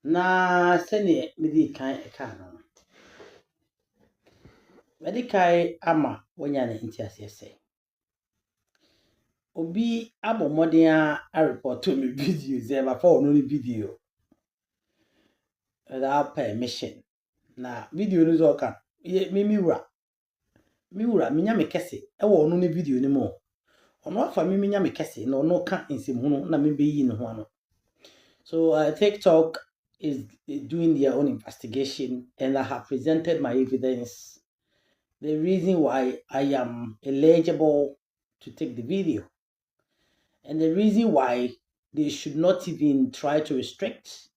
Na sene medi kan eka no. Medikai ama wonya ne ntiase se. Obi abomoden a report me video ze ba fa ono ne video. Without permission. Na video no zo ka. Mi wura. Mi wura minya me kese e wo ono ne video ni mo. Ono afa mi minya me kese na ono ka nsemhunu na me beyi ne ho ano. So TikTok is doing their own investigation and I have presented my evidence. The reason why I am eligible to take the video. And the reason why they should not even try to restrict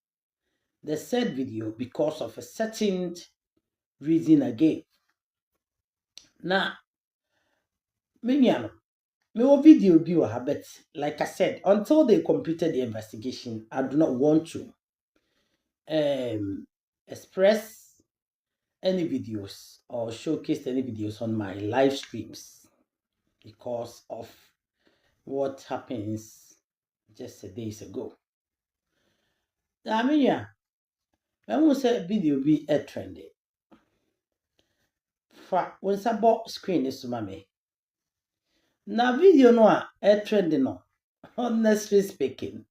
the said video because of a certain reason again. Now, me video be a habit. Like I said, until they completed the investigation, I do not want to express any videos or showcase any videos on my live streams because of what happens just a days ago. I mean, when we say video be a trendy, fa when sabo screen is mame. Na video no a trendy no. Honestly speaking,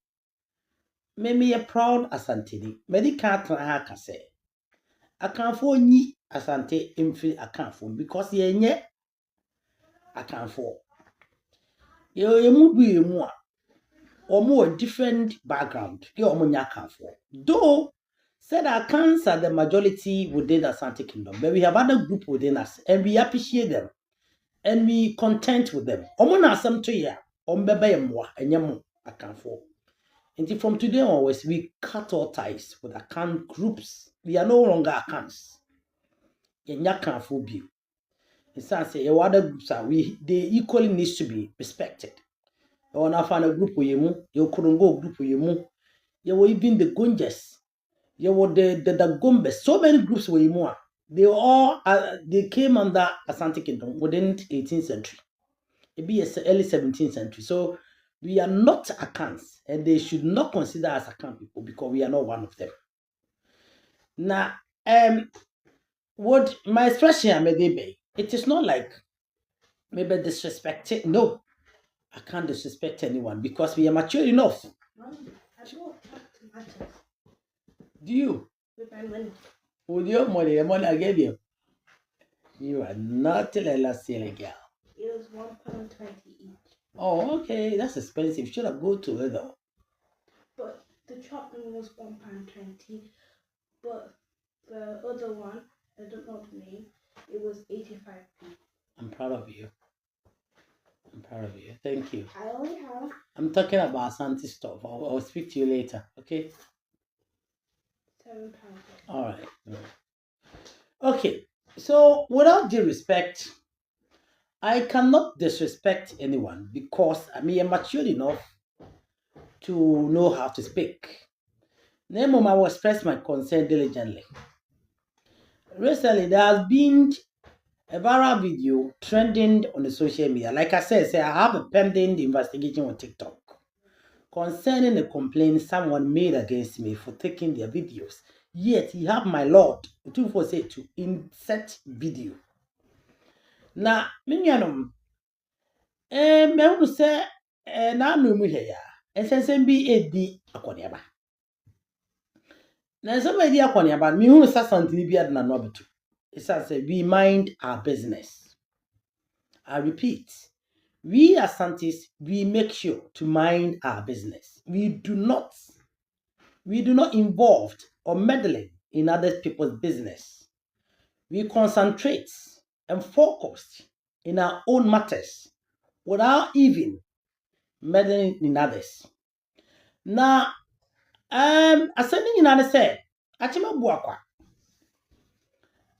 me a proud asanteni. Medical ha ka say. Akanfo nyi asante mfi akanfo because yenye akanfo. Yemu bi yemu a omo a different background. Ye omo nya akanfo. Though said Akans are the majority within the Asante Kingdom, but we have other group within us, and we appreciate them, and we content with them. Omo na asem to ya, ombebe yemwa, enyemo akanfo. And from today onwards, we cut all ties with account groups. We are no longer accounts. Yenya akanfo bi. It's say your other groups are they equally needs to be respected. You wanna find a group with you, you couldn't go group with you, you were even the Gunjas. You were the Gombe. So many groups were more. They all they came under Asante Kingdom within 18th century. It be early 17th century. So we are not Akans, and they should not consider us Akan people because we are not one of them. Now, what my expression may be, it is not like maybe disrespecting. No, I can't disrespect anyone because we are mature enough. Do you? With my money. With your money, the money I gave you. You are not a silly girl. It was £1.20 each. Oh, okay, that's expensive. Should have go to it though. But the chocolate was £1.20. But the other one, I don't know the name, it was 85p. I'm proud of you. I'm proud of you. Thank you. I only have. I'm talking about Asante stuff. I'll speak to you later. Okay. £7. All right. Okay. So, without due respect, I cannot disrespect anyone because I am mature enough to know how to speak. Name I will express my concern diligently. Recently, there has been a viral video trending on the social media. Like I said, I have a pending investigation on TikTok concerning a complaint someone made against me for taking their videos. Yet he have my lord to insert video. Now, minyanum, me who say, na no mu here ya. Ensensen bi edi akoniaba. Na somebody akoniaba, me who say something bi ad na no betu. It says we mind our business. I repeat, we as Santis, we make sure to mind our business. We do not involve or meddling in other people's business. We concentrate and focus in our own matters without even meddling in others. Now, ascending in other said, Achima Buakwa.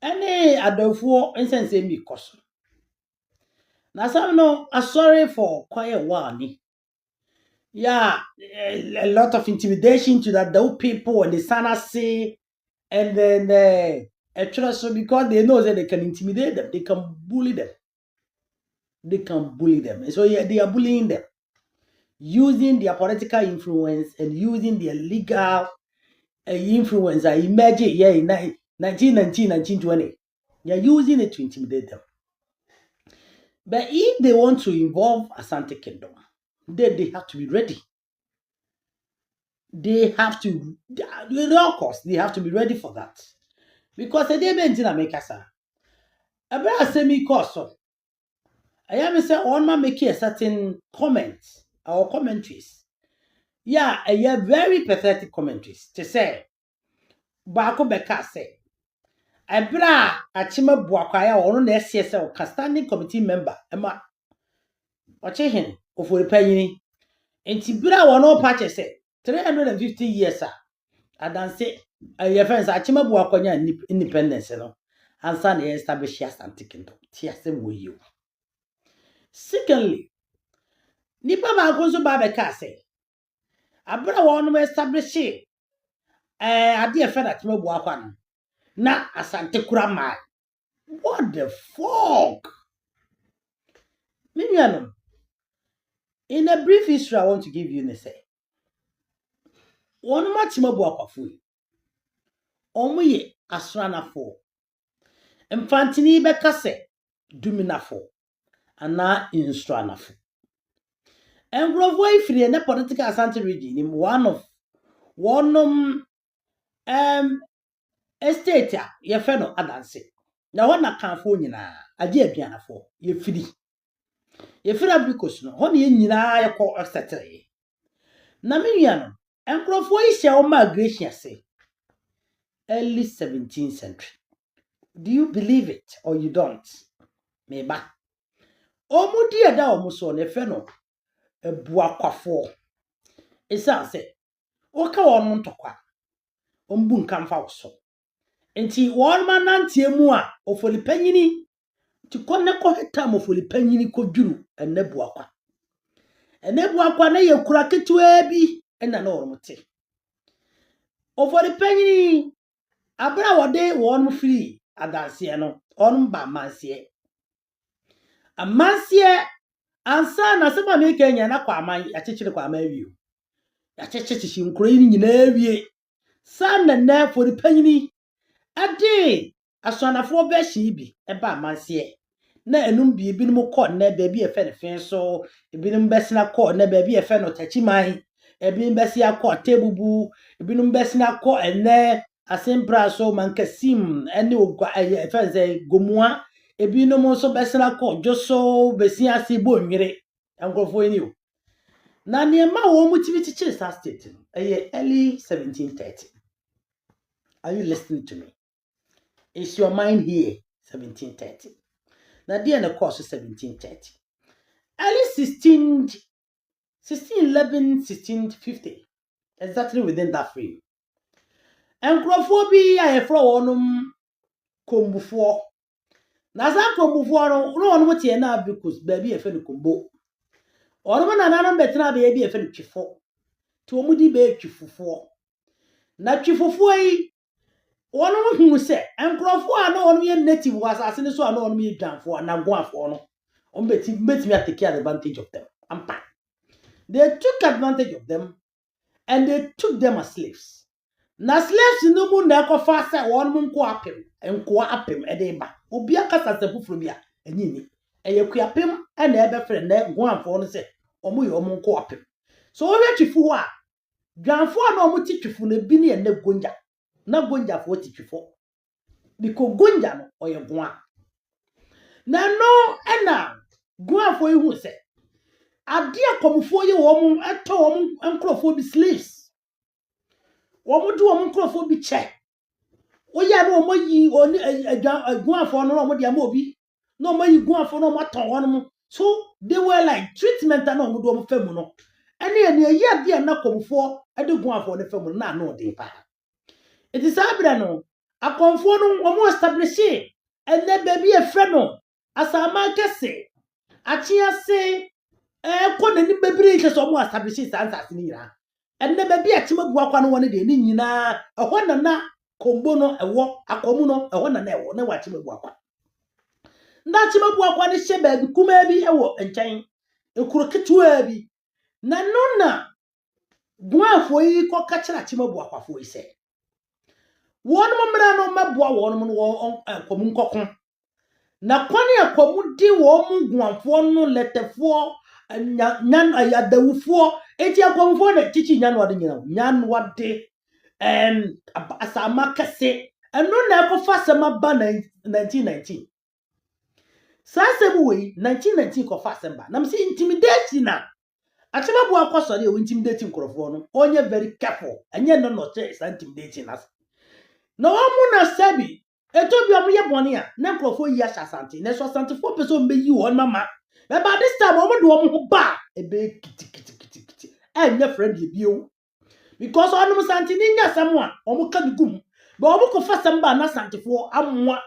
Any adolfo insense mi koso. Now, some no, I'm sorry for quiet one. Yeah, a lot of intimidation to that those people and the sana say, and then so because they know that they can intimidate them, they can bully them. They can bully them. So yeah, they are bullying them. Using their political influence and using their legal influencer emerge in 1919, 1920. You're using it to intimidate them. But if they want to involve Asante Kingdom, then they have to be ready. They have to, of course, they have to be ready for that. Because they didn't make us. About a semi course. I am say on my make a certain comments or commentaries. Yeah, I have very pathetic commentaries to say. Bako Beka say. Ebra Achima Buakwaya or no SCSL standing committee member. Emma Ochehin of the penny. And Tibra one no patch say 350 years. I don't say your friends Achima Buakwanya independence, you know. And son established Asante Kingdom. TSM with you. Secondly, Nipa Magonzo Babeka say. Abra one establish a dear friend at Mobuakwan. Na Asante Kurama. What the fuck? Miniano. In a brief history, I want to give you say. One much Mobuakwafu. Omuye Asrana for. Infantini Becase. Dumina for. And na Instrana for. And Grovway free in a political Asante region in one estate ya feno adanse. Na wana kanfo nyina age aduanafo ye firi abikos no ho ne nyina yakọ etc. Na menua no enkrofo yi hye o migration say early 17th century. Do you believe it or you don't? Meba omudi eda omuso ne feno ebuakwafo esa say oka won ntokwa ombu nkamfa woso enti won manantie mu a ofolipanyini ti konne ko hetam ofolipanyini kodwuru enebuakwa na yekura ketua bi ena na ormote ofolipanyini abra wode won free adanse no on ba manse amanse ansa na sema me kenya na kwa aman achechire kwa aman wiu achechechi nkuro yi nyina wie sana na ofolipanyini ade aswanafo be hye bi eba amanse na enum bi binum kọ na baabi efe ne fen so ebinum besina kọ na baabi efe no tachiman ebinum besia kọ tebubu ebinum besina kọ ene asempra so mankasim ene ogwa efe ze gomua ebinum so besina kọ joso besia sibo nwire ankrofo eni o na niema wo mutimi tichire sa state early 1730. Are you listening to me? Is your mind here? 1730. Na dia na course 1730. Early 1611, 1650. Exactly within that frame. Enkrofo bi ayefro wonum kombufo. Na za kombufo no wonum tie na because baabi efe no kombo. Onum na nanom betena be bi efe no twifo. Ti omudi be twifufo. Na twifufo yi wonum hu se enkrofo a na wonum ye native wasase ne so a na wonum ye dwanfo na goafo no betimi take advantage of them. They took advantage of them and they took them as slaves. Na slaves no mu na ekofa se wonum nko apem edeba obi akasa se fufuru bia anyini eyekuapem na ebe fere na goafo no se omo ye omo nko apem. So we twifu ho a dwanfo na omo ti twifu na bi ne na gonja na gonja fo ti twifo because gonja no oye goa na no ena goafo yi hu se ade akomfo yi wo eto wo enkrofo bi slaves wo du wo enkrofo bi che wo ya no mo yi oni goafo no mo de ma obi no mo yi goafo no mo ton won so they were like treatment na mo do mo famu no ene ye de na komfo ade goafo no famu na no de pa. It is abra no akomfo no wo mo establish ene baby e fre no asama kese achiase kone ni bebiri ke so mo establish sansa nyina enne ba bi atima buakwa no woni de ni nyina ehwo na kombo no ewo akomu no ehwo na ewo na watima buakwa nda atima buakwa ne hye ba bi kuma bi ewo enchen ekuro ketua bi na no na guafo yi ko ka kira atima buakwa fo yi se One moment no meboa one mo komu nkokon. Na kwani akomu di wo mu guanfo no letefo nyan ayadawufo eti akomfo na chichi nyan wade nyina nyan wade asama kese eno na ekofa sema ba 1919 sasem we 1919 kofa sema na msi intimidation na atema bu akosore e intimidating nkrofo no onye very careful enye no che intimidating as no omu na sabi etobi omu ye boni a na nkrofo yi asante na so asante 4 person be yi won mama but by this time omu do omu ho ba e be kiti enye friend ye bio because onum sante ni nya sam a omu ka dugum but omu ko fa sam ba na santefo amwa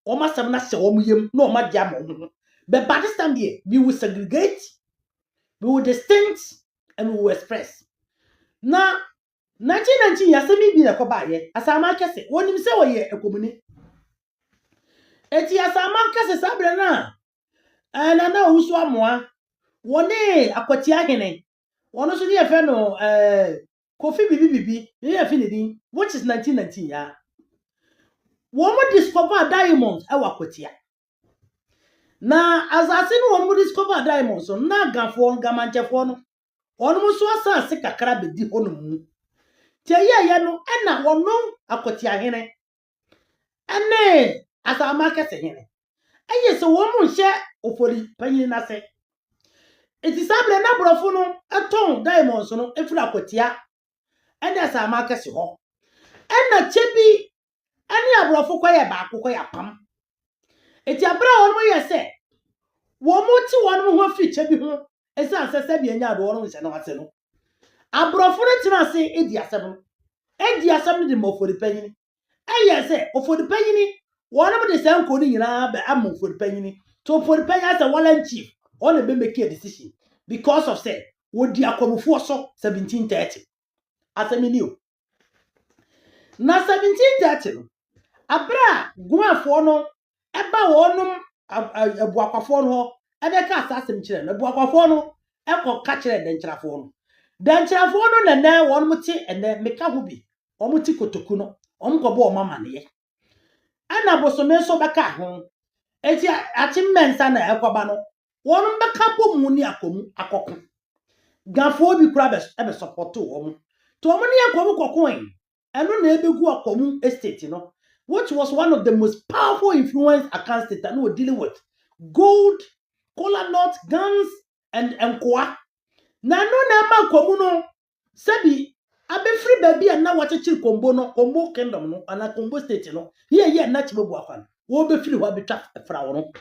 omu sam na se omu yem na omu dia ma omu but by this time there we will segregate, we will distinct, and we will express na 1919 yasemi bi na ko ba ye asama kese wonim se wo ye ekomuni eti asama kese sabre na usu amoa woni akwati ahene wono so ne ye fe no Kofi bibi ne ye fe ne din which is 1919 ya wo mo discover diamonds e wakwati na asase no wo mo discover diamonds so na gafo gamanchefo no wono mo so asase kakra be di hono Teye no ena wono akwati ahene ene asama kese hene eye so wo mu hye ofori panyin na se etisable na brofo no eton diamonds no efura akwatia ene asama kese ho ena chebi ene abrofo kwaye ba akokoya pam eti abra wono ye se wo mu ti wono ho afi chebi ho esa asese bi enya do wono hye no ase no abrofo no tira se edi asem edi asem de mo ofori panyin eye se ofori panyin wono de se nko ni nyina ba am ofori panyin to ofori panyin as a wallen chief on be make a decision because of say wodi akomufo so 1730 asemi ni o na 1730 no abra guafo no eba wonum abuakwafo no ebe ka asasem kire na abuakwafo no ekọ ka kire denkyerafo no nene wonum ti ene meka ho bi omuti kotoku no omko bo mama ne ana bosome so beka ho eti achimmensa na ekoba no wonum beka bo mu ni akomu akoko gafo bi kura be support wo to omu ne akomu kokon eno na ebegu akomu estate no which was one of the most powerful influence account state that we dealing with gold, kola nut, guns and enkoa na no na ma akomu no sabi abe free baby and na wachechi kombo no kombo kingdom no ana kombo state no here na chibebu afan wo be free wa betwa fra wo no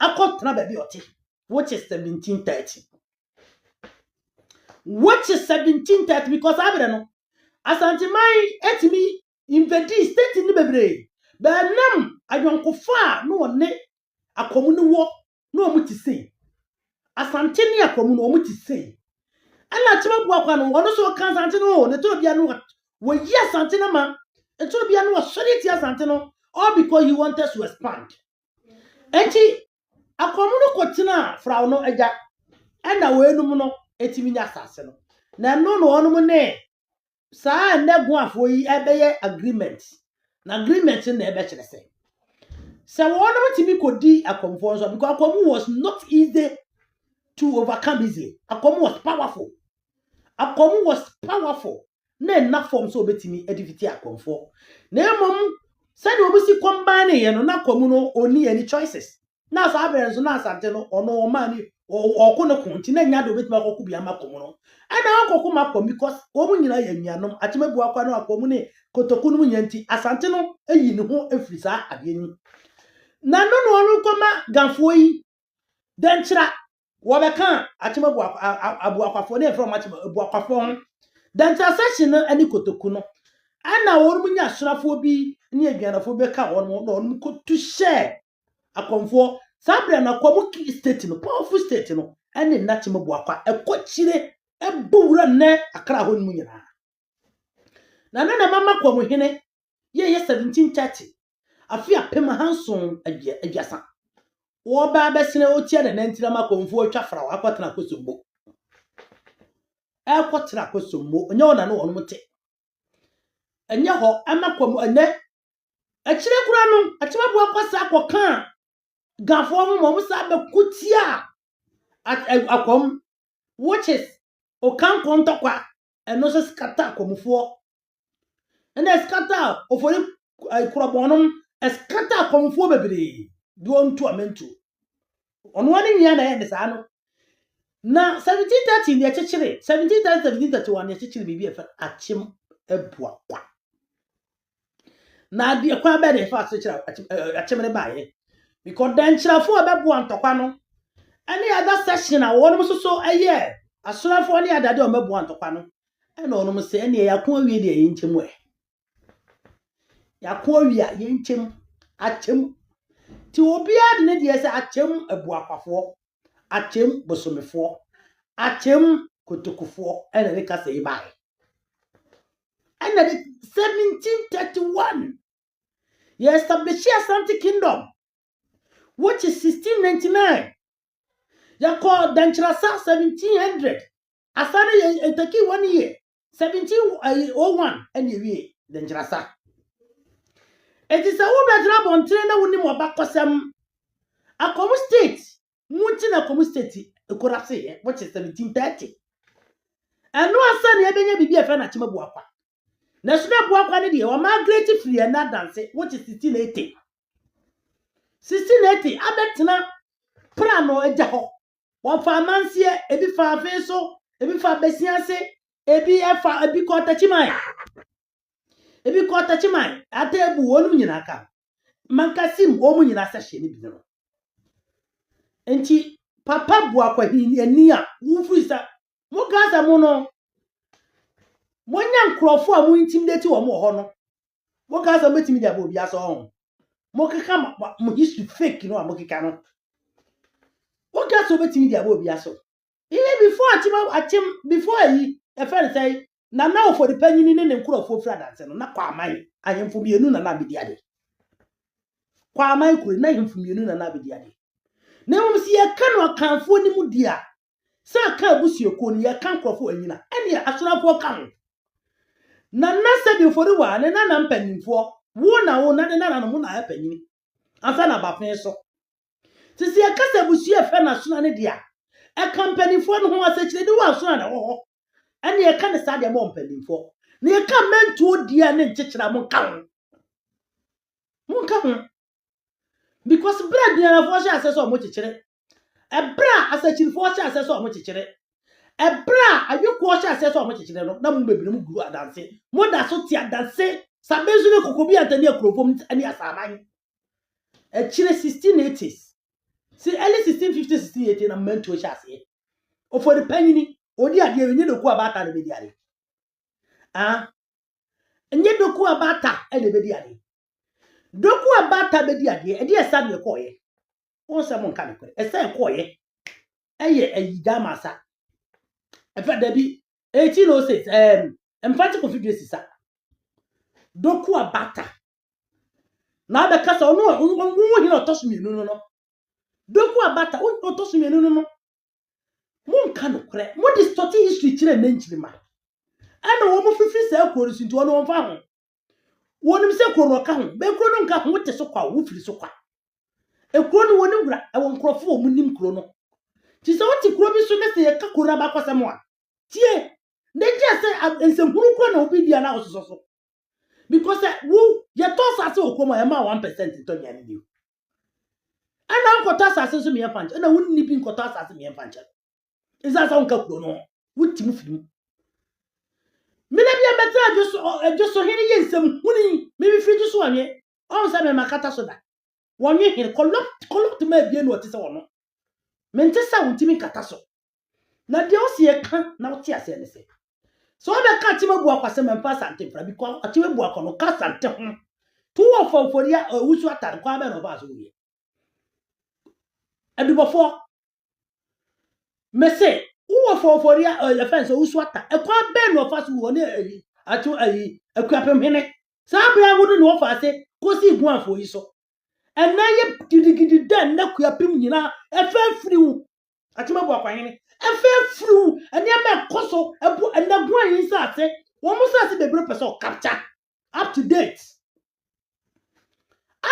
akotna baby oti which is 1730 because abre no asante mai etimi invade state ni bebre be nam adwonkofa no wone akomu no wo no omuti sei asante ni akomu no omuti sei ana chibebu akwa no wono so kan asante no ne to bia no wo yi asante na ma eto bia no solid asante no all because he wanted to expand enti akomu no kotina fra no eja ana wo enum no etimi nya asase no na no onum ne sa ne guafo yi ebeye agreement na agreement na ebe kire se wonum timi kodi akomfo so because akomu was not easy to overcome easily akomu was powerful na enough form so betimi edifiti akomfo na emom se de obusi combine ye no na akomu no oni any choices na so aberenzo na asante no ono o mani o no kunti na nya do betimi akoku bia makomu no ana akoku makom because omu nyina ya nyanom atemebu akwa no akomu ne kotoku no nyanti asante no eyi ne ho efrisa ade ni na no onu koma ganfo yi denchira wo beka atemebu abu akwafo ne from atemebu akwafo denchira section no ani kotoku no ana woru nya surafo bi ne aduanafo beka won no onu kotu share akomfo sabre na komu state no powerful state no ene na temebu akwa ekochire ebuwura ne akra ho nmu nyina na mama komu hene ye 1730 afia pema hanson agiasa wo ba besene otia de nantira makomfo atwa fra akotena kosombo ekotena kosombo onye wona no wono mte enye ho amakomu ene Achire kura no atima bo akwasa akoka gafo mo mo sa be kutia akom which is o kan kontokwa eno so skata akomfo ena skata ofori kurobonum skata akomfo bebre do ntu amentu ono ani nya na ye sa no na 1730 ne chechire 1731 ne chechire bibi efa achim ebua kwa na de kwa be de fa chechire achim ne baaye because dan chirafo abebua ntokwa no any other session a wonum so aye asorafo ne adade o mebua ntokwa no ena onum se ene yakon awie de yenchemu yakon awie yenchemu achem ti obi ad ne de se achem abuakwafo achem bosomefo achem kotokufo ena ne kasa ibai ena de 1731 ye establish Asante Kingdom which is 1699 ya call Danchirasa 1700 asane etaki 1 year 1701 and ye Danchirasa it is a woman bontre na woni mo bakosem akom state muti na akom state ekorase which is 1730 and no asane ebenya bibi efe na chima buakwa na suda buakwa ne de o migrate free na dance which is 1680 abetena prano eja ho won fa mansie ebi fa afeso ebi fa besiase ebi efa ebi kota chimai atebu wonum nyina aka mankasim wo mu nyina sahye ne bi no enti papa buakwa ani a wo frisa mo gaza mo no monya nkrofo a mo intimidate wo mo ho no mo gaza metimi dia bo bia so ho mo keka mo history fake no a mo keka no wo gaza metimi dia bo bia so even before yi e friend say na now for the panyini ne nkrofo fra dance no na kwa aman ahemfo bienu na na bidi ade kwa aman kuri na ahemfo bienu na na bidi ade na mo si ye ka no kanfo ni mu dia sa ka abusuoko ni ye kan krofo anyina ene asorafo kan na se bi for wa ne na mpanimfo wo na na mo na ya panyini asa na bafen so sisi ye ka sa abusu e fe na so na ne dia e kampanimfo no ho asachire de wa so na ho ene ye ka ne sa de mo mpanimfo na ye ka mentu dia ne nchechira mo kan because bread na fo sha aseso mo chechire e bra asachire fo sha aseso mo chechire e bra ayuko sha aseso mo chechire no na mo bebire mu guru adanse mo da so ti adanse sabezu ne kokobi atani akrofom ani asaman e chire 1680s see early 1650 1680 na mentu sha ase o for the panyini odi ade enye doku abata na bedi ade enye doku abata e na bedi ade doku abata bedi ade e de esa ne koye won se mo nka ne koye esa e koye eye ayida masa efa da bi 1806 emphatic confederacy sa doku abata na be kasa onu hina otosumienu no doku abata otosumienu no mo nka no kore mo distort history kire na nchiri ma ana wo mo fifi sa akoro sinto ono won fa ho wonim se koro ka ho be koro no nka ho te so kwa wo firi so kwa ekoro no wonim gura e won krofo wo munim koro no ti se woti koro bi so ne se ye ka koro ba kwasem a tie ne je se ensehuru koro na obi dia na ososo because wo ye to sa se okoma e ma 1% to nya ni dio ana nkota sa se so me fanche ana wonni bi nkota sa se me fanche isa sa nka koro no wuti mu firim mina bia betra just hini yensem huni me bi firi so anye on sa me makata so da wonye hin collect ma bia no otise wono mente sa wuntimi kata so na de o se ka na wote ase ne se so be ka ti mabu akwase me mpa Asante fra bi kwa ati mabu akono ka Asante ho tu wo foforia wusu atar kwa be no ba so wie adubofo me se wo foforia ya fence wusu atar e kwa be no fa so wo ne atu akuapem hene sa bia wudu no fa se kosi gu afo yi so ena ye gidigidi den na kuapem nyina e fa firiwu ati mabu akwahene efe fru eni ame koso ebu enagu ayin sa ate wo mo sa se bebre person capture up to date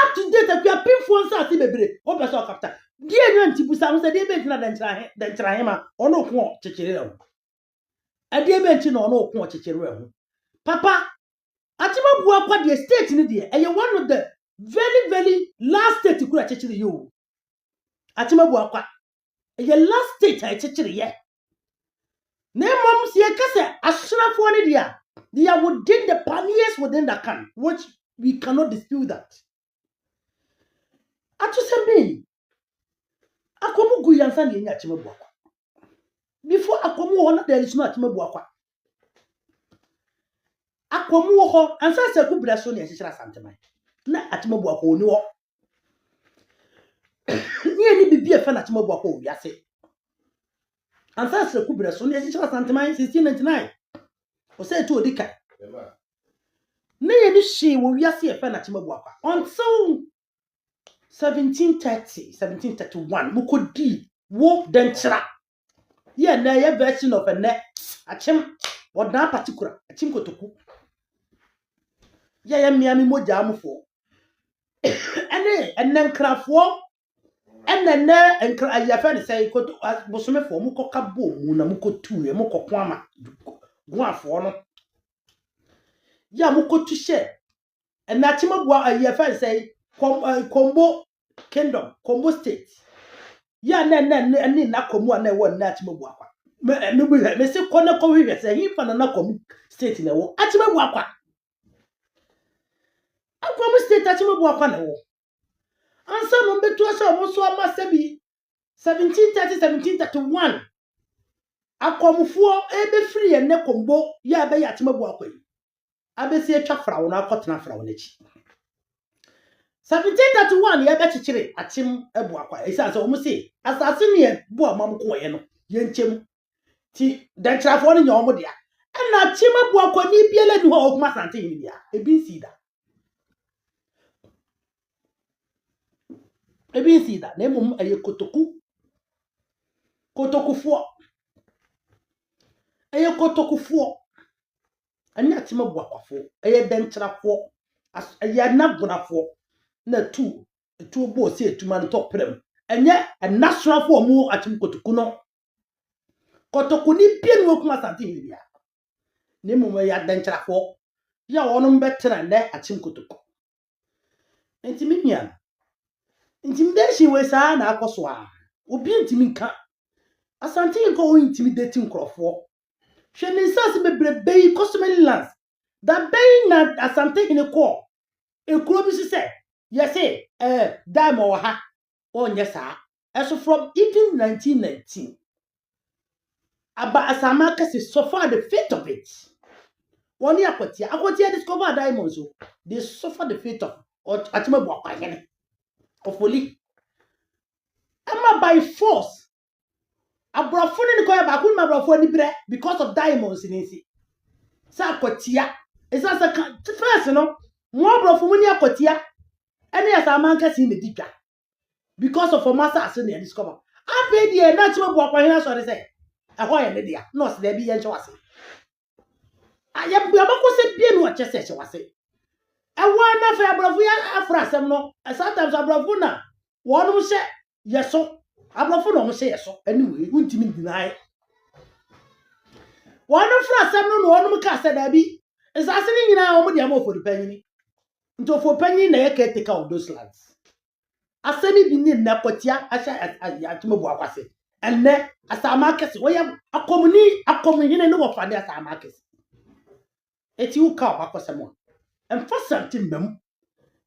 up to date akua pinfo nsa ati bebre o pese o kapta die nwa ntibusa mo se die benti na denchira ma ono ko chechire ho adie benti na ono ko chechire ho papa Atima Buakwa the state in the and one of the very last state to could actually you. Atima Buakwa your last state I actually yeah. Name moms ye kase ashra for an idea. They are within the pioneers within the camp, which we cannot dispute that. Atusemi Akomu Guyansan in Atima Buakwa. Before Akomu honor there is no Atima Buakwa. Akwamu ho ansa se ku braso ne hihira santemai na atemabu akwo ni wo ni ni bibi efa na atemabu akwo wiase ansa se ku braso ne hihira santemai 1699 o se tu odika ne ye ni hye wo wiase efa na atemabu akwa until 1731 mukodi wo denchira ye na ye version of ene achem wodan particular achem kotoku ya miami moja amfo ene enenkrafo enene enkra ayafa ne sai koto bosomefo mu koka bo mu na mu kotu e mu kokko ama guafo no ya mu kotu she ena chimabua ayafa sai kombo kingdom kombo state ya ne na komu na wo na chimabua kwa me se kone ko wi se hinfa na komu state na wo achimabua kwa Akwamu state Achimabu akwa na wo. Ansa no betu asa mo so amasebi 1731. Akwamufuo ebe free ene kombo ya be ya Achimabu akwa yi. Abesi etwa frawo na akotena frawo nachi. 1731 ya be chichire Achim ebu akwa. Isa so mo se asase ne bu amam ko ye no ye nchem ti dantrafo no nya omo dia. Na Achimabu akwa ni biele ni ho okuma sante yi dia. Ebi sida. Ebi sida na emum eye kotokufuo eye kotokufuo anya Achimabu akwafo eye denchirafo eye nagunafo na tu bo se etuma no toprem enye nationalfo mu Achim kotoku no kotoku ni bien wo kuma sante bia na emum eye denchirafo ya wono mbetena ne Achim kotoku enti minya intimidation we sa na akoso a obi ntimi nka asante nko o intimidating crofo hwe ne nsase bebrebe yi costumely lands da bay na asante ne ko ekuro bi se yes dime o ha onye sa eso from even 1919 aba asama kase suffer the fate of it woni akotia discover diamonds so they suffer the fate of Achimabu akwa hene of Oli. Ama by force. Abrafo ni ko ya ba kun ma abrafo ni bre because of diamonds ni si. Sa akotia. Esa sa first no, mo abrafo mu ni akotia. Ene ya sa man ka si ne dipia. Because of master as na discover. Abe die na Achimabu akwa hena so de say. Ehwo ye ne dia. No se de bi ye nche wase. Ayabua bako se bie no che se che wase. Ewa na fa abrafo ya afrasem no sometimes abrafo na wonu se yeso abrafo no se yeso anyway untimi deny wonu frasem no wonu ka se da bi esase ni nyina omo dia mo for panyin nto for panyin na ye ka take out those lands asemi bi ni na kotia asha Achimabu akwase enne asama kese we ya akomuni ne wo fa de asama kese eti uka akosemo and for something mem.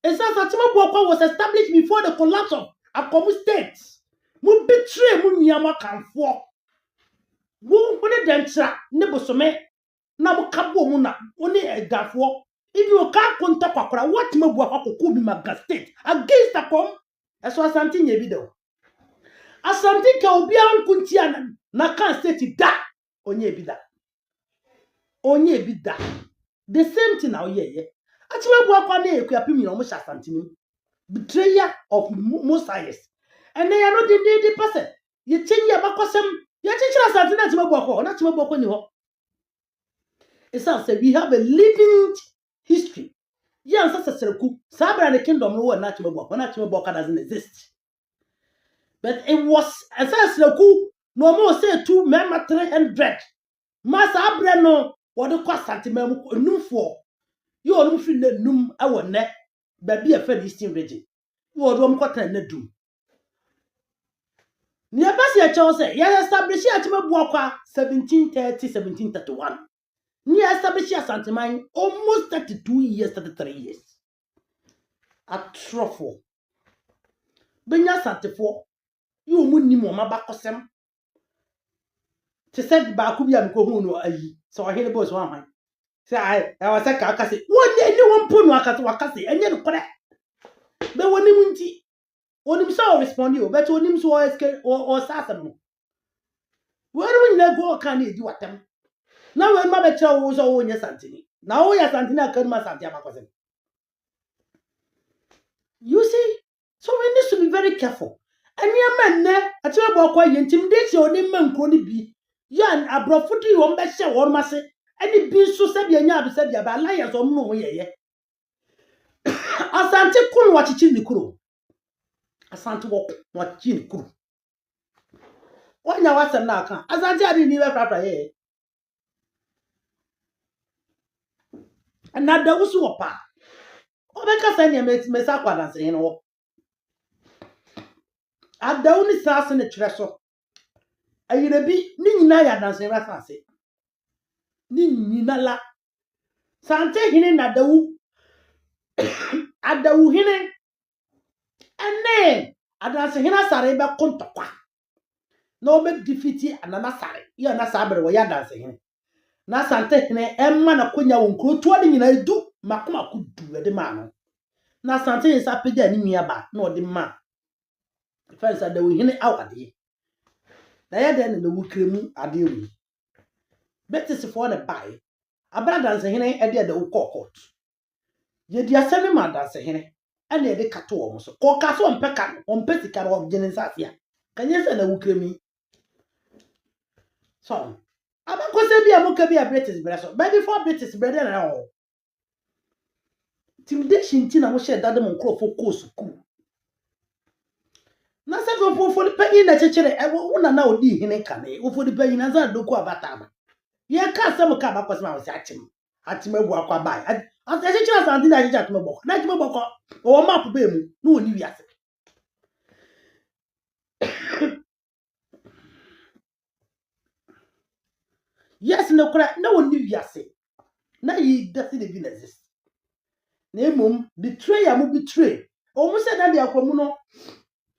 It says Achimabu akwa was established before the collapse of Akomu State. Mu betray mu nyama kanfo. Wo ne dentra ne bosome na mu kabo mu na oni egafo. If you can't contact kwakora what Achimabu akwa koku bi Maga State against Akom. Eso asante nye bi do. Asante ka obi ankuntia na kan state da onye bi da. Onye bi da. The same thing now ye. Achimabu akwa na ekuapim ni omo shasantini betrayer of Moses and they are not the person ye change ya bakosem ye chichira santina Achimabu akwa na Achimabu akwa ni ho. It says we have a living history Yan Sassaku, Sabra and the kingdom no Nachimabo doesn't exist. But it was as Sassaku, no more say 2 member 300. Master Abrano, what the cost santimum num for. You are looking the num our neck, but be a fair distinct region. You are one quarter and do. Near Basia Charles, yes, established at Mabuaka 1730-1731. Near established at Santimine almost 32 years, 33 years. A truffle. Benya Santifo, you wouldn't need more Mabacosem. To set Bakubi and Kohuno ayi. So I hear the boys one. Say I was a carcassy. One day you won't put Wakasi and yet correct. But when you munti, when him so respond you, but when him so escape or Sassam. Where do we go can you do at them? Now when Mother Chow was all in your Santini. Now your Santina can my Santiago. You see, so we need to be very careful. And your man there, I tell you about quite intimidate your name man could be. Yan a brofuti on Bessia or Massy, and it be so said your yard said your liars or no ye. Asante kun watching the crew. Asante walk watching crew. What now was a knock? Asante didn't even proper here. And now there was so pa. Oh, because I makes me sakwa you know. At the only sass in the treasure. Ayi rebi ni nyina ya danse reference ni nyina la sante hine na dawu adawu hine ene adanse hine sare be kontokwa na obe defeat anana sare ya na sabre wo ya danse hine na sante hine emma na konya wo nkro to ni nyina edu makoma kudu ede ma no na sante hine sapeda ni nua ba na ode ma first adawu hine awade na ya den na wukremu ade wi betis for the buy abra danse hene e de court ye dia sene ma danse hene ene e de kato wo so ko ka so mpeka on pesika ro gene safia kanye se na wukremi so abako se bia mo ka bia betis bre so but before betis bre de na ho intimidation ti na mo she dade mo nkrofo ko school na se go fo panyi na chechere e wo na odi hene kane wo fo di panyi na za do ko abata ba ye ka se mo ka ba kwasema wo se atim ebu akwa bai ase chira sandi na ajija atim ebu na atim ebu akwa o map be mu na oni wiase yes no kra na oni wiase na yi dasi de bin exist na emom betray am betray o mu se na de akwamu no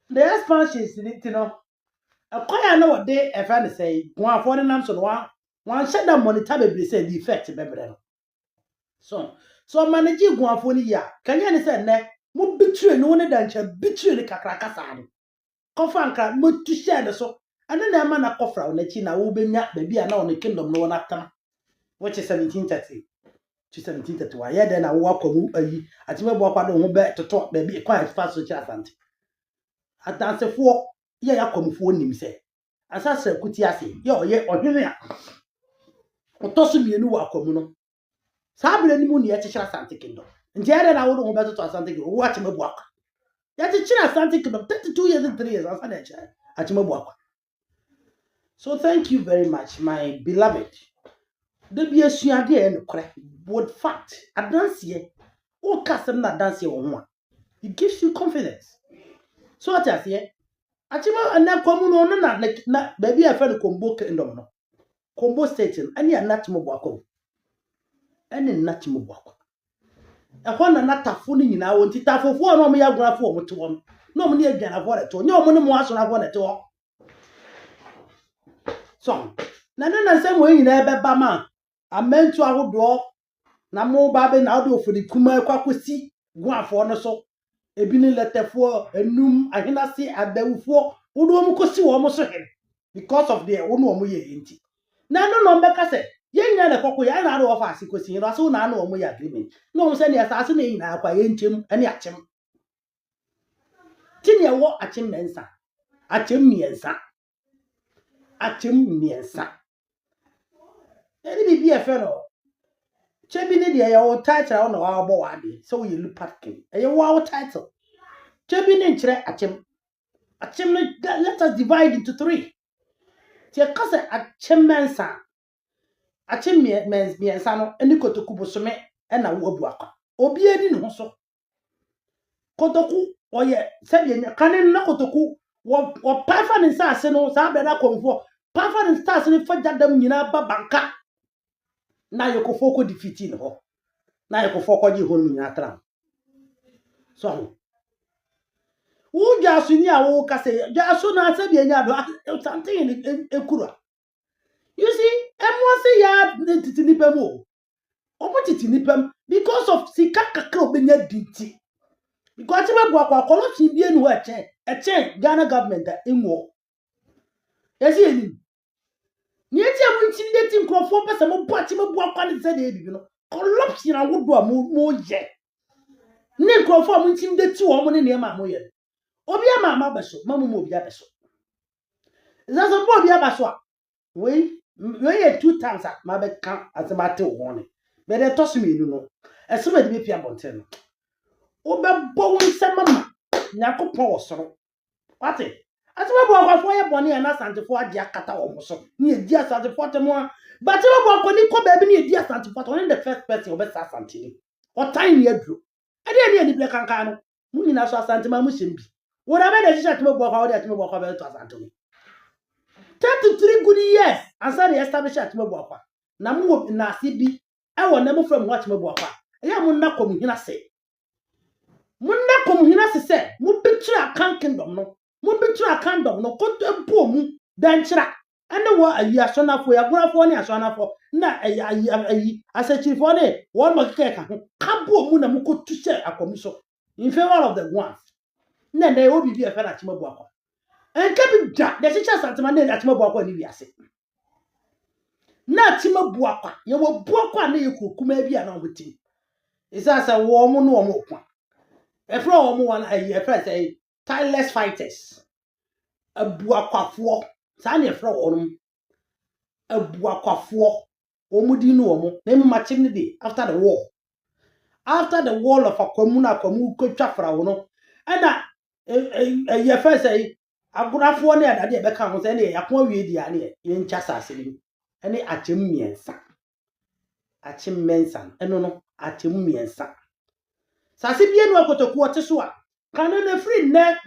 the expansions ni ti no akwaya na wode e fa ne sei gon afọ ne nam so no wan sheda monitor be say the effect bebre no so manage gon afọ ni ya kanya ne say ne mo betray no ne dancha betray ne kakraka sa no kofa nka mo tu share ne so ane na ema na kofra na chi na wo benya ba bia na on kingdom no na tama which is 1730 to 1731 ya de na wo akwamu ayi atimebo akwa do ho be toto ba bi kwa fa so chi asante atansefo ye yakwamfo nim se asasa kuti ase ye oye ohwene a otoso mienu wa akwamu no sabere ni mu ne ye chichira asante kingdom nti ya de na wo do ho be toto asante kingdom wo atimebo akwa ya chichira asante kingdom 32 years and 3 years asante chichira atimebo akwa. So thank you very much, my beloved. The be asuade en kore would fact adanse o kasem na adanse wo ho a it gives you confidence. So what I say achima anakwamu no na baby afa no Kombo kingdom no Kombo state ani anatimo boakọ ani natimo boakọ ehọ na natafo ni nyina wo ntitafofo no mo ya grafo mo to wo no mo ne adwanafo re to nya mo ne mo aso na fo ne to so na say mo nyina ebe ba ma amentu ahodo na mo ba be na ode ofodi kuma kwakosi guafo no so ebi ni letefo enum ahenase adawufo wodo mo kosi wo mo so he because of the wono mo ye enti na no mbeka se yenya na kokko ya na ade ofa asikosi no so na mo ye agreement no mo se ne asase na nyina akwa ye nchem ani achem tini ewo achem mensa achem miensa eni bibi e fe no Chebini de your title on our body, so you look parking. A wow title. Chebini chere achem. Let us divide into 3. Tia kasa achem mensa. Achem mens miensano, any kotoku bosome, and a wobuaka. Obi edi no so. Kotoku, or ye, said ye, canin na kotoku, what python in sassino, sabena come for. Python and stars in for that them yina babanka. Now you go foko defeating ho. Now you go foko you home in atram. So, who just in ya wo kase, just soon as I be a something in Kura. You see, everyone say ya titipemo. Titipem because of Sikaka Krobina duty. Because you have a corruption being what a chain Ghana government in war. Yes, you yet I'm intimidating Crawford, but some party of what can say, you know, corruption. I would do a more yet. Name Crawford intimidate 2 women near my moyer. Obia Mamma Basso, Mamma Mobia Basso. That's a Bobia Basso. We 2 times at my back count as a matter of warning. But they toss me, you know, as soon as we pay about 10. Oba bowen se mama Nyankopon wo soro wate atema bo akwafo ye bone ya na santefo ade akata wo so ni edi asantefo temo a but we bo akoni ko ba bi ni edi asantefo to the first person obe sa asanteni o time ni aduro ade ni ble kanka no mu nyina so asantema mu shembi wo da be de shisha temo bo akwa wo de temo bo akwa be to asanteni 33 good years asa de establish atemo bo akwa na mu na ase bi e wo na mu from what temo bo akwa ya mu na kom hina se Munda kom hina se mu picture akan kingdom no mu picture akan dom no ko tempo mu dan kira ene wo ayi asonafo ya gorafo ne asonafo na ayi asachirifo ne wo ma keka ho kabo mu na mu ko tuse akomiso in favor of the ones na na obi bi e fa na chimabu akwa enka bi da de chicha santama na chimabu akwa ni wiase na chimabu akwa ye wo bu akwa na ye kokuma bi a na obuti isa wo mu no wo mu kwa Efro omo wan ayi say tireless fighters. Abuakwafo. Sa na efro onum. Abuakwafo. Omudi no omo. Na mu matching ne dey after the war. After the wall of Akwamu na Akwamu kwatwa fra wo no. Ana ye first say agurafo na adade e beka ho say na yakon awie dia na ye ncha sase ni. Ene achem miensa. Achem mensan. Eno no achem miensa. Sase bie no akotoku ote so a kana na free ne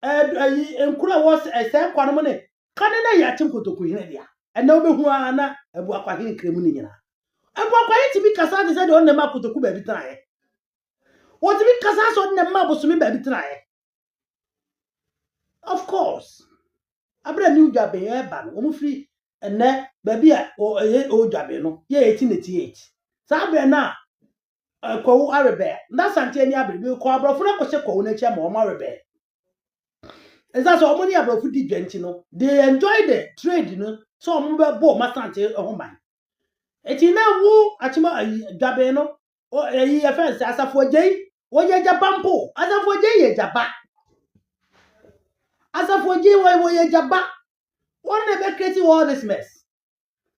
enkura was ese kwano ne kana na ya chim kotoku hine dia ena obehu ana ebu akwa hine kremu ni nyina ebu akwa hiti bi kasa de se de onne ma kotoku ba bi trae what bi kasa so onne ma bosumi ba bi trae of course abra ni udwabe e ba no omu free ene ba bi a o dwabe no ye 1888 sa abra na ko arebe na sante ni abrebe ko abrofo na ko se ko na chia ma o ma arebe eza so omo ni abrofo di dwanti no they enjoy the trade no so omo be bo ma sante ho man eti na wu achima dwabe no o yi e fence asafo gei wo ye jabampo asafo gei ye jaba asafo gei wo ye jaba won na be create all this mess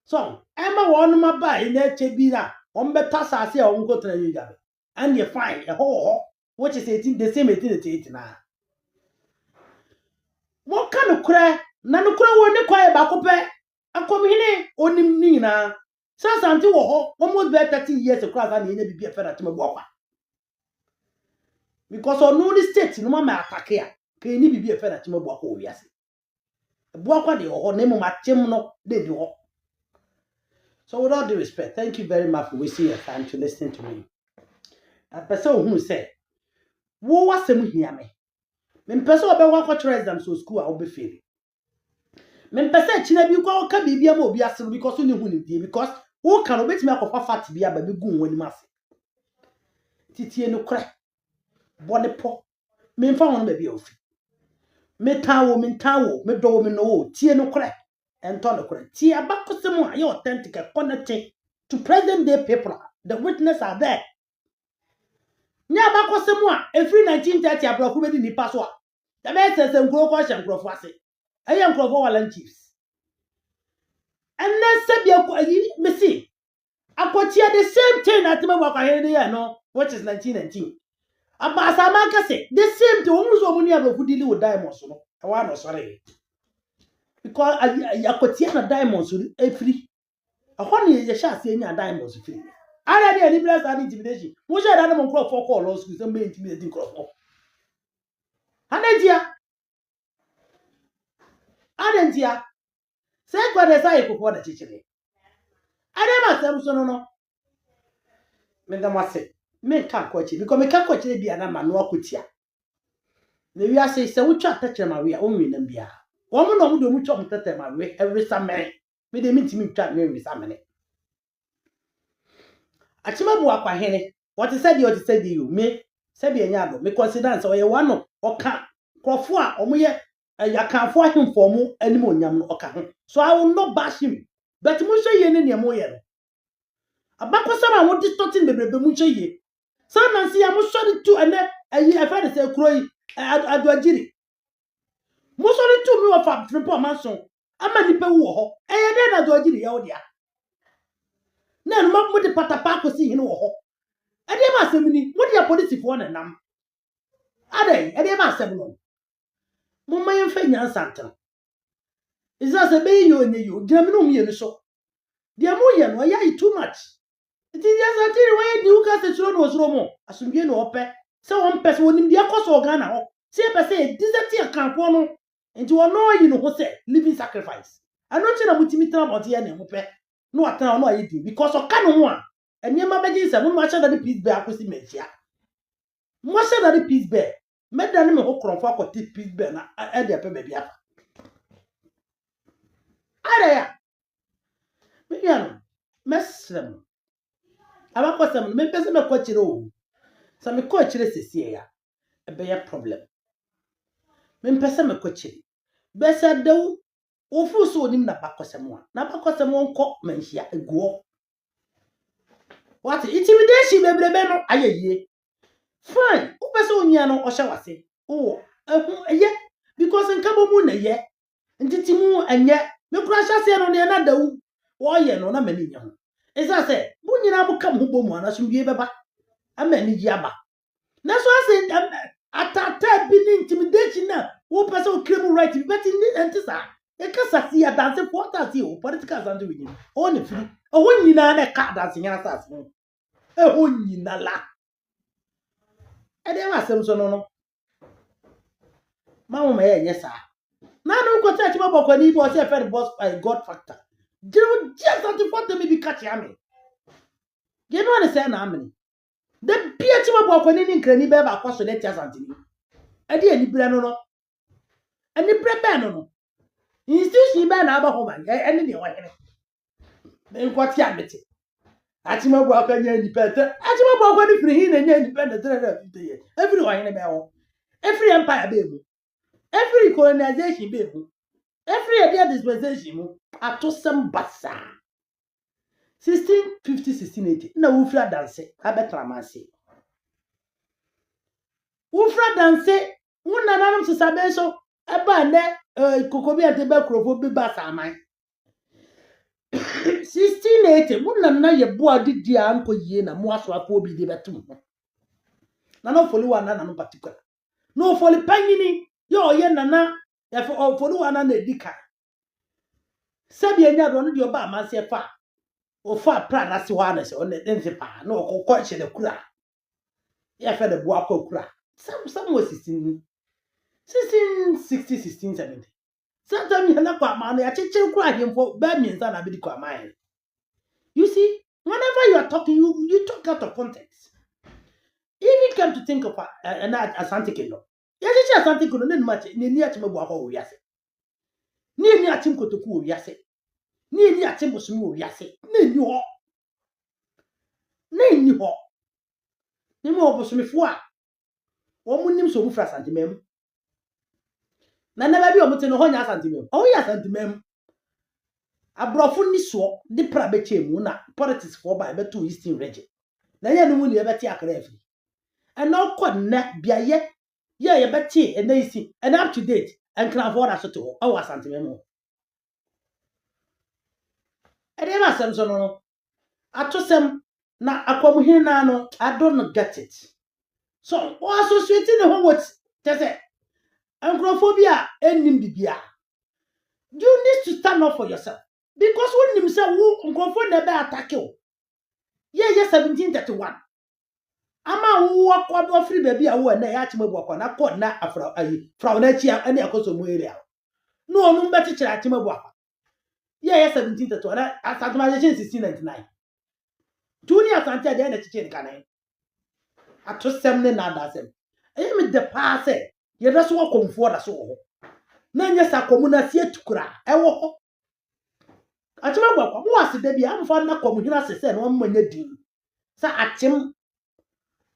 so ema won ma ba ina chebi na on better sase a on go tra you jabe and you fine a ho which is 18 the same 1888 na mo kan kure na no kure woni kwae ba ko pe akom hine onim ni na santi wo ho almost be 30 years across na enya bibia fe na temabu akwa because on no state no ma attack ya ka eni bibia fe na temabu akwa owiase bu akwa de ho na mo machem no de ho. So with all due respect, thank you very much for wasting your time to listen to me. A person who said, "Wo wasem hia me." Me person obe wa kwa exam so school a obe fail. Me person china bi kwa ka bibia ma obi asem because you hu ni die because wo kan obetimi akofa fat bia ba bi gun wani mase. Titie no kra. Bone po. Me mfa won ba bia ofi. Me tawo, me do me no tie no kra. Ento no kra. Tie abakosem a ye authentic connecting to present day people. The witness are there. Nya abakosem a every 1930 abrofo be di nipa so a. The best is nkro ko hye nkrofo ase. Eye nkrofo wala chiefs. And then sabia ko ayi me see. Akotia the same thing at me work ahead there no, which is 1919. Abasa man say the same thing almost so many of dealing with diamonds no. I want no sorry. Because akotia na diamonds free. A honey is a shot saying diamonds free. I had any blessed and intimidation. Which I don't crop for call law school, some intimidating crop. Adentia. Say God as I for the teacher. I never said so no. Madam say, men can't coach it because me can't coach it be an amanuo kutia. The we are say, so we try touch my way only in Bia. Woman no do much on touch my way every summer. Me de mean to me chat me with some minute. Achima bua kwa hene. What is said you me say be anyado me consider so ye one or can crofo a omoye ya kan for him for mu animo nyam no oka ho. So I will not bash him. But mo hwe ye ne ne mo ye no. Abakosama wo distorting bebrebe mu hwe ye. So Nancy am sorry to and ayi e fa de say kuro yi aduagiri. Mo sorry to me of a triple manson. Ama nipa wo ho. Eye de na aduagiri ye wo dia. Na no mo de patapa akosi hene wo ho. E de ma asem ni, mo de police fo na nam. Adai, e de ma asem no. Mo mayen fa nyansa ntan. Isa se be yo ne yo, de me no mi enu so. De mo ye no ya too much. It is just until when you cast the children was romo. Asumbi no ope. So one person wonim de akoso Ghana ho. Say person desert kan ko no. Nti wono yi no ho say living sacrifice. Ano chi na mutimi tra body ya na ho pe. No atan no ayi di because o ka no ho a. Eniema beji se mo ma sha da peace bear akosi mechia. Mo sha da peace bear. Meda ne me ho kronfo akoti peace bear na e de pe be bia. Ara ya. Me ya no. Mesrem. Abakosam me pese me kwachire o. Sa me kwachire sesie ya. Ebe ya problem. Me pese me kwachire. Besa dew ofu so onim na bakosam a. Na bakosam nko manhia eguo. What intimidation bebrebe no ayeye. Fine. Wo pese onya no ohye wase. Oh, eye because nkabo mu na ye. Ntiti mu enye. Me kura hya se no ne na dawu. Wo ye no na mani nya ho. Esa se, bu nyina bu kam ho bomu ana so wie beba. Amani ji aba. Na so ase atata bi ni intimidation na wo pese o claim right bi but ni entisa. E ka sasi ya dance for that o political dance we ni. O ne firi. O ho nyina na ka dance nya sasi. E ho nyina la. E de ma sem so no. Ma mo me ye sa. Na no ko church ma bokọ ni bo se fe boss God factor. Just something for them be catch am. You know what say na am. The PH ma bokọ ni nkrani be ba kwaso let asantini. E de ani bra no no. Ani bra be no no. Institution be na aba ho ba. Ene de wo hene. Me nkwati amete. Achima bokọ nya independent. Achima bokọ ni free na nya independent 350 years. Every wo hene be wo. Every empire be mu. Every colonization be mu. Every idea dispensation ato sem basa 1650 1680 na wufra dance abetra manse wufra dance wona nanam se sabe so eba ne kokobi ante be krofo bi basa aman 1680 wona na ye boa didi anko yie na mo aso afo obi de betum na no foli wa na no particular no foli panyini yo ye nana ya foli wa na edika Sabi enya do no de oba amanse fa o fa pra na se wa na se o ne nse pa na o kokko che de kura ya fa de bo akọ kura some was 1660 1670 sometimes na kwa ma na ya cheche kura hemfo ba mienza na bi di kwa ma. You see, whenever you are talking you talk out of context. If you come to think of an Asante Kingdom, ya cheche Asante Kingdom ne ma che ne ni achime bo akọ wo wiase ni achim kotoku wo wiase ni achim bosomi wo wiase ni ho ni mo bosomi fo a wo munim so mu fra santimem na na ba bi o mute no ho nya santimem o ya santimem abrofo ni so de pra be chemu na politics for by be to eastern region na ya no mu ni e be ti akra afi and now kod na biaye ye be ti e na isi and up to date and can for that so to o santimem o e de ma sem so no atosem na akwamuhina no I don't get it. So o associating the whole what say Angrophobia enim bibia. You need to stand up for yourself because when him say wo nkrofo na be attack you. Yeah 1731. Ama wo akwa free baby a wo na ya chimegbu akwa na kod na afra ayi fra na chi a na akoso mu area. No onu mbeti chira chimegbu akwa. Yeah 1731 na asantimation 1699. Junior Santia de na chiche nkanan. Atosem ne na adasem. Eyi me de pa say ye da so komfo da so ho. Na nya sa komuna sie tukura ewo ho. Achimegbu akwa mo asede bia amfa na komuhina sese na mmanya din. Sa achim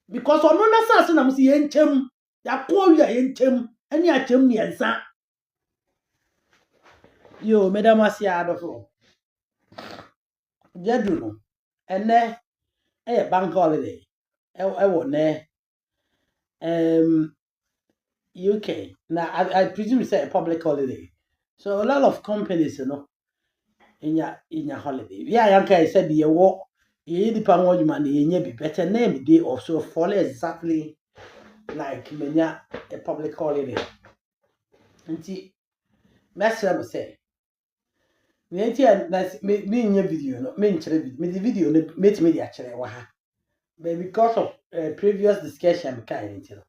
because ono na sa na musi yenchem ya ko wi yenchem ani achem miensa yo madam asia adofo jedu no ene bank holiday wo ne UK now I presume it's a public holiday so a lot of companies in your holiday yeah yanka said ye wo ye di pa won juma ne ye bi better name day of so fall exactly like menya a public holiday nti mesra say me nya video no me nkyere video me the video no me dia kyere wa ha but because of previous discussion kind nti no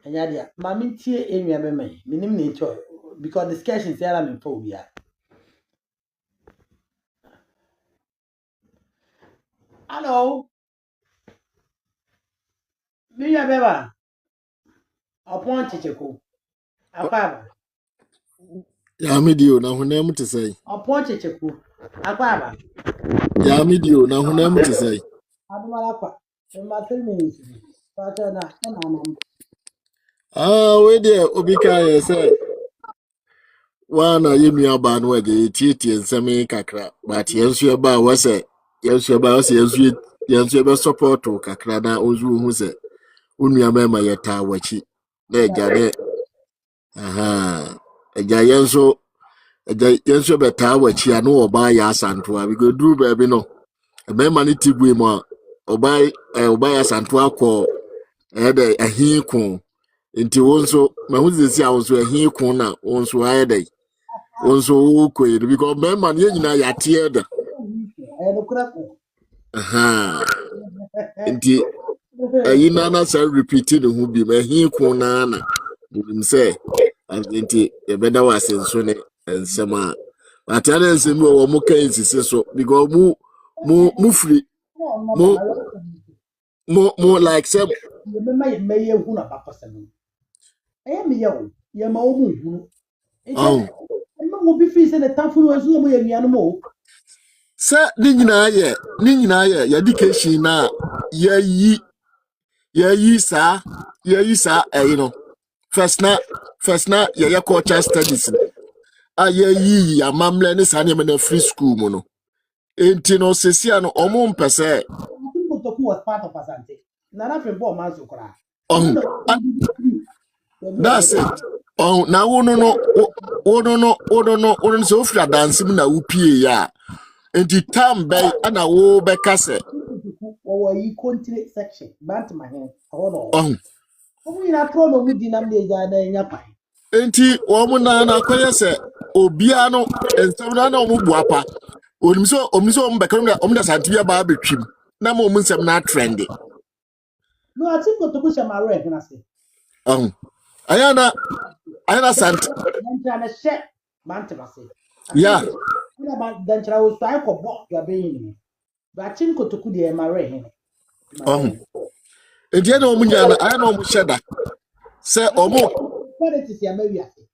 anya dia ma me tie enwa me me nim ne ncho because discussion say ala me for bia hello me ya beba upon chicheko akwa Ya medio na hunem te say. upon chicheko akwa Ya medio na hunem te say. adumala kwa ma 3 minutes so na We there obika ye say. Wana yenu aba no age tietie nseme kakra. But yensu eba wa say. Yensu eba wa say yensu eba support kakra na ozu hu say. Unua mema yeta wachi. Na eja de. Aha. Eja yensu beta wachi anu oba ya asantoa. We go do baby no. Mema ni tigwe mo oba ya asantoa ko ede ahin kun nti wonso mahuzisi a wonso ahin kun na wonso ayede wonso koyi because me man ye nyina yate eda aha nti ayina na sa repeating hu bi ahin kun na nim say nti e beda wasenso ne ensema atare ensemi wo mo kan sisi so because mu free mo like say me ye hu na papa senu me ye o ye ma o mu hu ma wo bi fi se ne tafuru azu mo ye nuanu mo sa ni nyina ye ya education na yayi sa no first na ya culture studies a yayi amamle ne sa ne na free school mu no enti no sesia no omo mpese Timbuktu was part of Asante na na fe bo ma zo kra that's it na wono no so ofra dance mu na upie ya enti tambe ana wo be kase wo yi country section bant ma he ho no na pro no mu di na me ja na nya pa enti wo mu na akoye se obia no ensem na omu buapa onimso ombeka no omda santibia ba betwim na mo mu nsem na trendy no atiko to kusha mare na se ayana sant nja na she bant ma se ya na ba danchra wo sai ko bo ya be yin ba chin ko to ku de mare he enti na omu nya na ayana omu sheda se omu politics ya mewi ase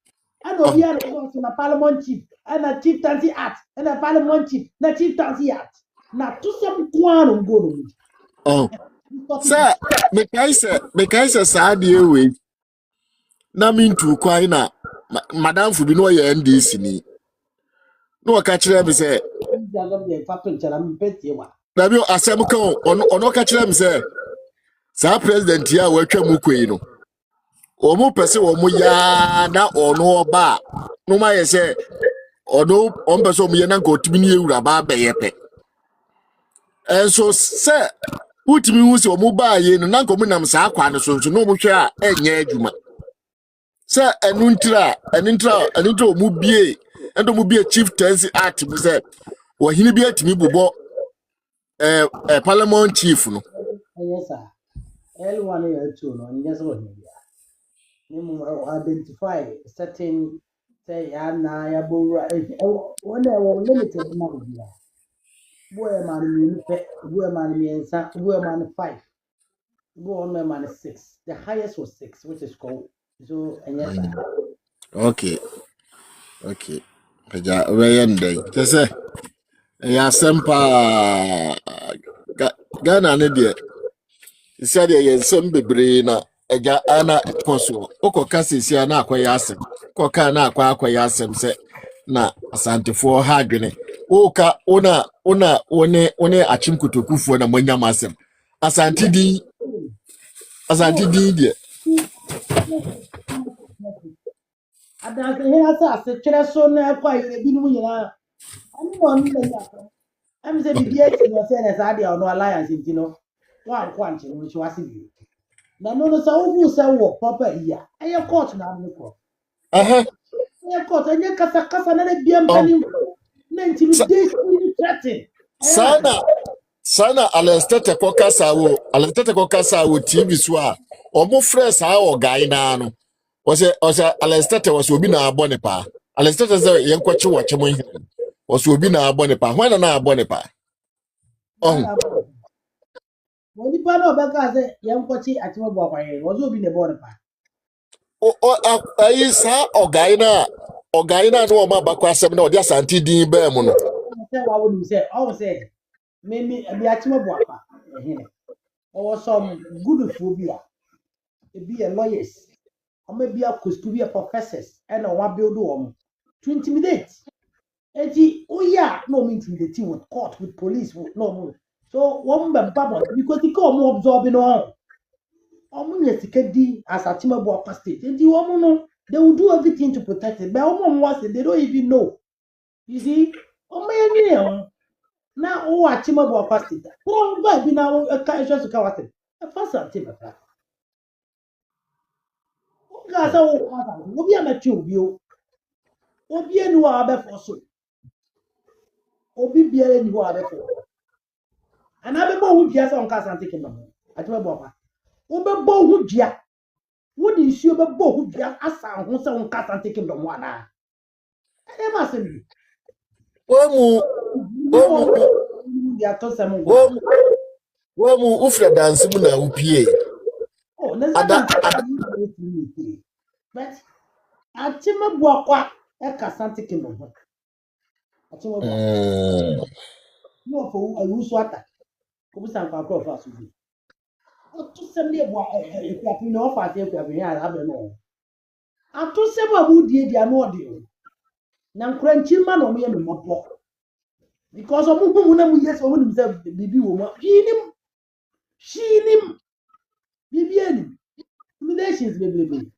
ana obi ara so na parliament chief ana chief tancy act ana parliament chief na chief tancy act na to some kwano ngoro mu se mekaise saade ewe na mintu kwai na madam fu bi no ye NDC ni no waka kire me se na bi asem kan ono ka kire me se sa president ya watwa mu kwei no omo pese omo ya na ono oba no ma ye se ono on pese omo ye na ko timi ni ewura ba be ye pe so say utimi hu se omo ba ye no na nkomu nam saa kwa no so no mo hwe a enye adwuma say enuntra omo bie endo mo bie chieftaincy act mu say wahini bi atimi bobọ parliament chief no Yes, sir. L1 or 2, no, and just what you identify certain say, Anna, Yabura, one limited money. Boy, man, boy, man, 5, boy, man, 6. The highest was 6, which is called. So, and yes, sir. okay ja we ndey te say ya sempa Ghana ne de said yensem bebre na eja ana koso okoka sesi ana akoya asem koka na akoya asem se na asantefo ha adwene oka one achimkotokufo na manyam asem asante din de Adanse here ase twere so na kwa ebinom nyina ani mo ni na ya am say bibia ti no say na sa dia no alliance nti no wa kwa nche no so ase bi na no so wo say wo papa iya eye court na am ko aha eye court enye kasa na bia mpani na intimidation ni threaten sana alestete kokasa wo TV so a omo fresh a o guy na no o se alestete was obi na abone pa alestete ze yenkwachi wo chemo hin was obi na abone pa hwan na abone pa Woni pa no be ka say yenkwachi atimo bo akwaye wo zo bi ne bo ne pa ayi sa o guy na no o ma bakwa asem na o dia santi din ba mu no say wa woni say o say me bi atimo bo akwa ehine or some good phobia be a lawyers or maybe a could be a professors and one build one to intimidate. Oh yeah, no me intimidating with court, with police, with no. So one baba because they come more absorbing on. Yes, as a team of state. And you know they will do everything to protect it. But they don't even know. You see, now a team of state. Oh, baby, now a just to cover it. A first team of Gaza obi amachi obi o obi enu a abefo so obi biara ni ho abefo ana be bo hu dia so nka asante kingdom ati be bo pa wo be bo hu dia wo di isi be bo hu dia asa ho se nka asante kingdom wa na e ma se bi wo mu dia to se mu wo mu ufra dance mu na upie oh na sa but ati me bo akwa e ka asante kingdom ho ati me bo no for ayusu ata ko bisa nka akọ fa so bi atu sem le bo ekwapi na ofa se ekwapi ya abe no atu sem abu die dia no de o na nkranchi ma na omo ye memopo because omo hu mu na mu yes omo nim se bibi wo mo shinim bibi ani relations bebebe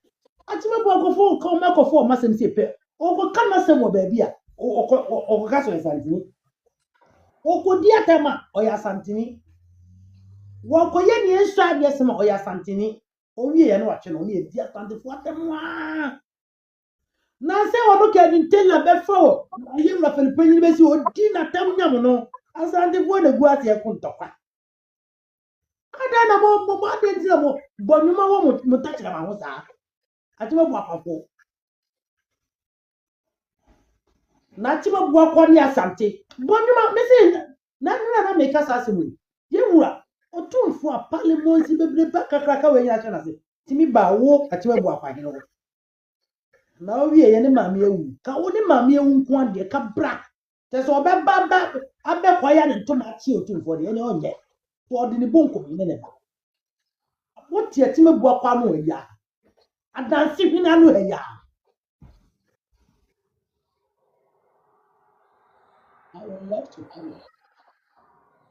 ati me bo akofo ko ma akofo ma sem se pe o ko kan ma sem wo ba bi a o ka so santini o ko di atama o ya santini wakoye ni enso ade sema oya santini owie ye no wache no ne edi asante fo atemwa na se wono ka di tella be fo aye mra felipenyi be si odi na tam nyam no asante fo na gu ate e kuntokwa ada na mo ade di mo bonyuma wo mo tachira ma ho sa ati mo bu apafo na ti mo bu akwa ni asante bonyuma me se na me ka sa semu yewura otumfu a parliament bebre ba kakraka we nya chana se timi ba wo atiwe bu akwa hino na owie ye ne maame ewu ka wo ne maame ewu nko ade ka bra te so be ba abe kwaya ne ntoma chi otumfu de ne onye to ode ne bonko ne ba wo tie timi bu akwa no ya adansi hina no ya I would love to come.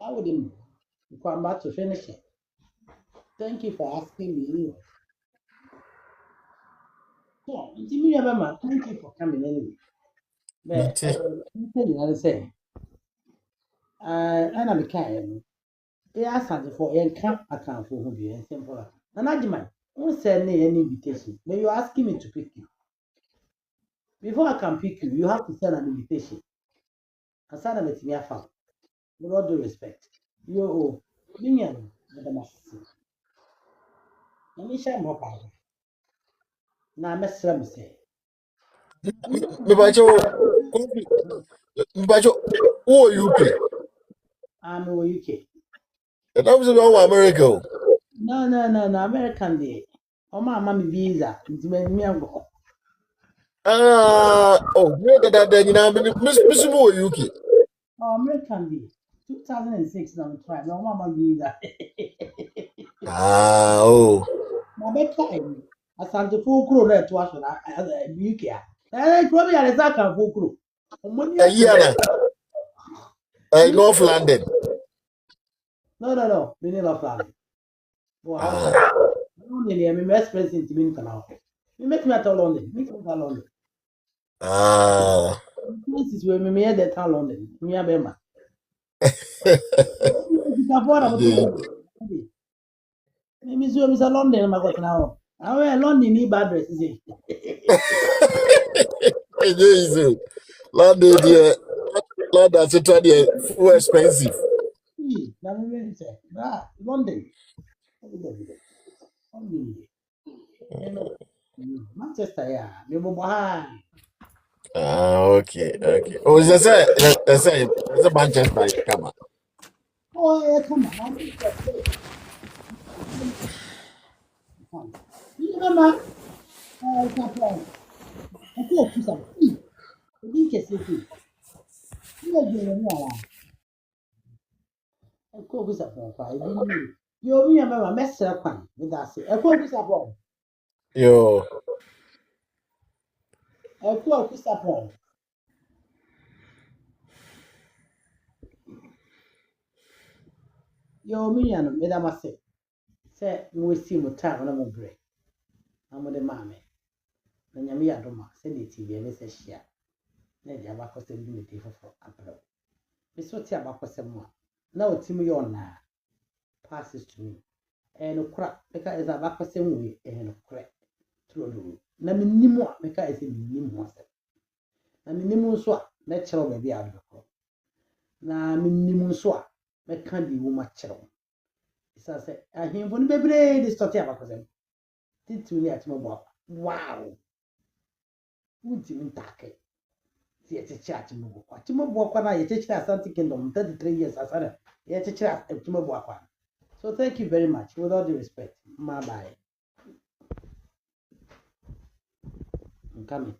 I wouldn't come back to finish it. Thank you for asking me. So, thank you for coming anyway. But Nate. you say, ana me kai no. Yeah, something for and can't account for who be and simple. And I demand, won't send me any invitation. But you're asking me to pick you. Before I can pick you, you have to send an invitation. And send them to me, I found. With all due respect. You, Minion, Madam Assistant. Let me share more power. Now, Miss Ram say. Mbacho, Mbacho, who are UK? I'm in UK. And I'm saying, America. No, American day. Oh, my mommy visa. It's me, I'm go. Oh, then you know, Miss who are UK? Oh, American day. 2006, I'm trying. No, mama visa. Oh. Na bɛka ayi asantefo kuro na ɛto aso na UK a kuro bi yare sɛ akanfo kuro ɔmo ni asɛm Yana, North London. no mini lɔ plan wɔ outside Ah, London yɛ mi express ntumi nkana hɔ mi mɛtumi atɔ London mi tumi ta London places wɔ mi mi yɛ dɛ ta London mi yɛ bɛ ma sikafoɔ na mo to London mi nso mi sɛ London ma kɔ tena hɔ awɔ yɛ London ni ba address sɛ Jesus. London, dear, London, it's too expensive. na mi mi sɛ London London Manchester ya mebobɔ ha Okay. Oh, it's a Manchester, come on. oh come on Manchester mama sapɔ ɛkɔ okusa ebi nkɛse fi ne yɛ gbɛrɛ mu ala ɛkɔ okusa pɔnpa ebi mu yɛ obi yɛ mɛma mɛsrɛ kwan meda ase ɛkɔ okusa pɔn Yo, ɛkɔ okusa pɔn yɛ omi yɛ no meda ma se sɛ mo esi mo taa na mo brɛ na mo de maame na nyame yɛ adoma sɛdeɛ tv ɛbɛ sɛ hyia na ɛde abakɔsɛm bi ne de foforɔ aprɛ bɛsɛ ɔte abakɔsɛm a na ɔtim yɛ ɔnaa passes to me no kora meka ɛsɛ abakɔsɛm wei no korɛ turo na menim a meka ɛsɛ menim ho asɛm na menim nso a mɛkyerɛw baabi a adɔkorɔ na menim nso a mɛka de wo ma kyerɛw ɛsɛ sɛ ahemfo no bebree de sɔte abakɔsɛm titiw ne atem bɔ aba wow wontimi ntake sɛ yɛkyekyere atemabua kwa no a yɛkyekyere Asante Kingdom 33 years asane yɛkyekyere atemabua kwa so thank you very much with all due respect bye I'm coming